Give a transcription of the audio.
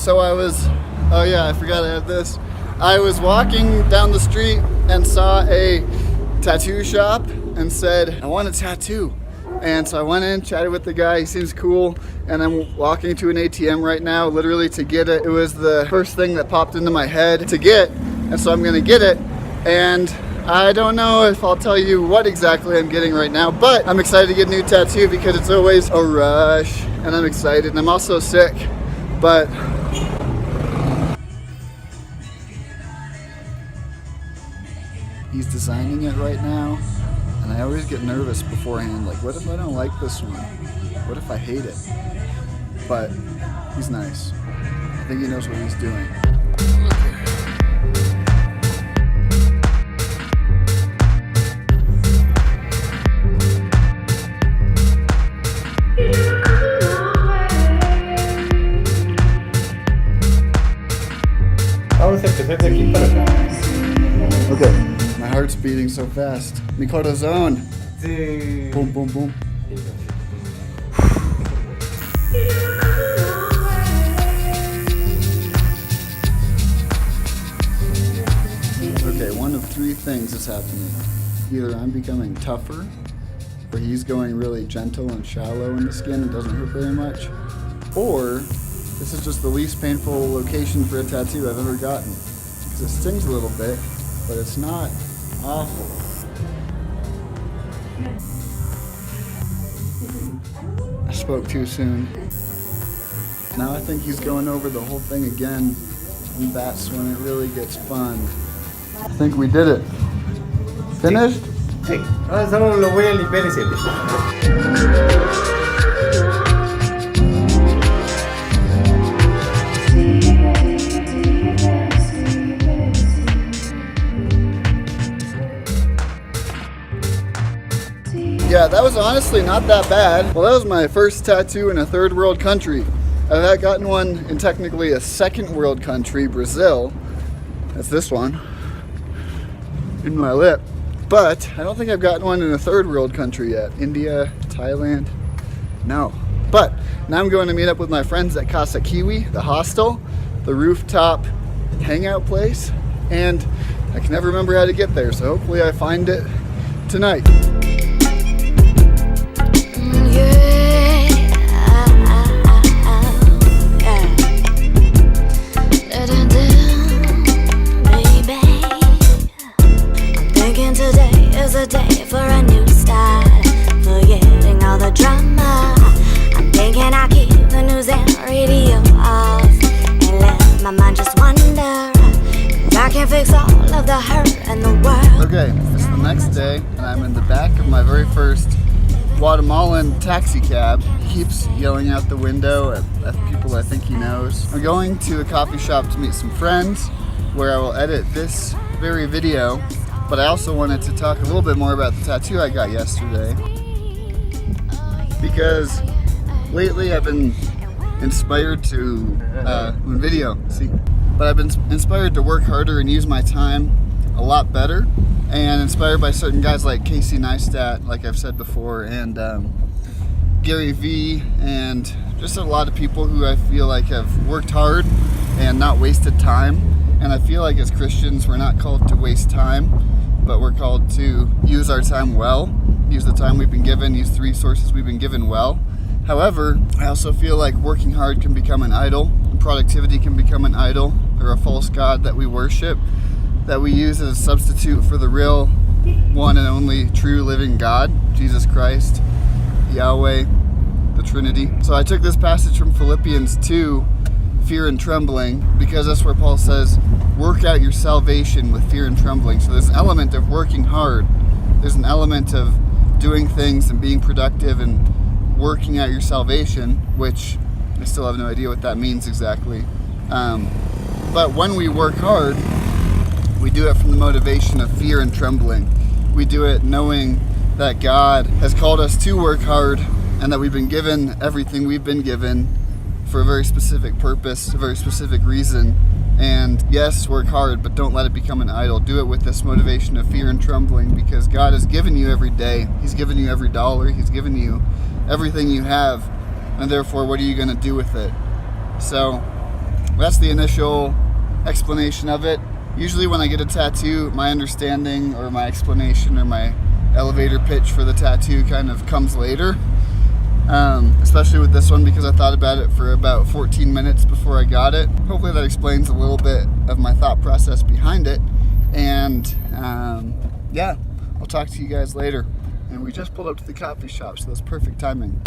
So oh yeah, I forgot I had this. I was walking down the street and saw a tattoo shop and said, I want a tattoo. And so I went in, chatted with the guy, he seems cool, and I'm walking to an ATM right now, literally to get it. It was the first thing that popped into my head to get, and so I'm gonna get it. And I don't know if I'll tell you what exactly I'm getting right now, but I'm excited to get a new tattoo because it's always a rush, and I'm excited, and I'm also sick, but he's designing it right now, and I always get nervous beforehand, like what if I don't like this one? What if I hate it? But he's nice. I think he knows what he's doing. Vamos a empezar de aquí para acá. Okay, my heart's beating so fast. Mi corazón. Sí. Boom, boom, boom. Okay, one of three things is happening. Either I'm becoming tougher, or he's going really gentle and shallow in the skin and doesn't hurt very much, or this is just the least painful location for a tattoo I've ever gotten. Because it stings a little bit, but it's not awful. I spoke too soon. Now I think he's going over the whole thing again, and that's when it really gets fun. I think we did it. Finished? Sí. Ahora solo lo voy a limpiar y siete. Yeah, that was honestly not that bad. Well, that was my first tattoo in a third world country. I've had gotten one in technically a second world country, Brazil. That's this one, in my lip. But I don't think I've gotten one in a third world country yet. India, Thailand, no. But now I'm going to meet up with my friends at Casa Kiwi, the hostel, the rooftop hangout place, and I can never remember how to get there, so hopefully I find it tonight. A day for a new start, forgetting all the drama. I'm thinking I'll keep the news and radio off and let my mind just wander. I can fix all of the hurt in the world. Okay, it's the next day and I'm in the back of my very first Guatemalan taxi cab. He keeps yelling out the window at people I think he knows. I'm going to a coffee shop to meet some friends where I will edit this very video. But I also wanted to talk a little bit more about the tattoo I got yesterday, because lately I've been inspired to I've been inspired to work harder and use my time a lot better, and inspired by certain guys like Casey Neistat, like I've said before, and Gary Vee, and just a lot of people who I feel like have worked hard and not wasted time. And I feel like as Christians we're not called to waste time, but we're called to use our time well, use the time we've been given, use the resources we've been given well. However, I also feel like working hard can become an idol, productivity can become an idol, or a false god that we worship, that we use as a substitute for the real, one and only true living God, Jesus Christ, Yahweh, the Trinity. So I took this passage from Philippians 2, fear and trembling, because that's where Paul says, work out your salvation with fear and trembling. So there's an element of working hard. There's an element of doing things and being productive and working out your salvation, which I still have no idea what that means exactly. But when we work hard, we do it from the motivation of fear and trembling. We do it knowing that God has called us to work hard and that we've been given everything we've been given for a very specific purpose, a very specific reason. And yes, work hard, but don't let it become an idol. Do it with this motivation of fear and trembling, because God has given you every day. He's given you every dollar. He's given you everything you have. And therefore, what are you going to do with it? So that's the initial explanation of it. Usually when I get a tattoo, my understanding or my explanation or my elevator pitch for the tattoo kind of comes later. Especially with this one, because I thought about it for about 14 minutes before I got it. Hopefully that explains a little bit of my thought process behind it. And yeah, I'll talk to you guys later. And we just pulled up to the coffee shop, so that's perfect timing.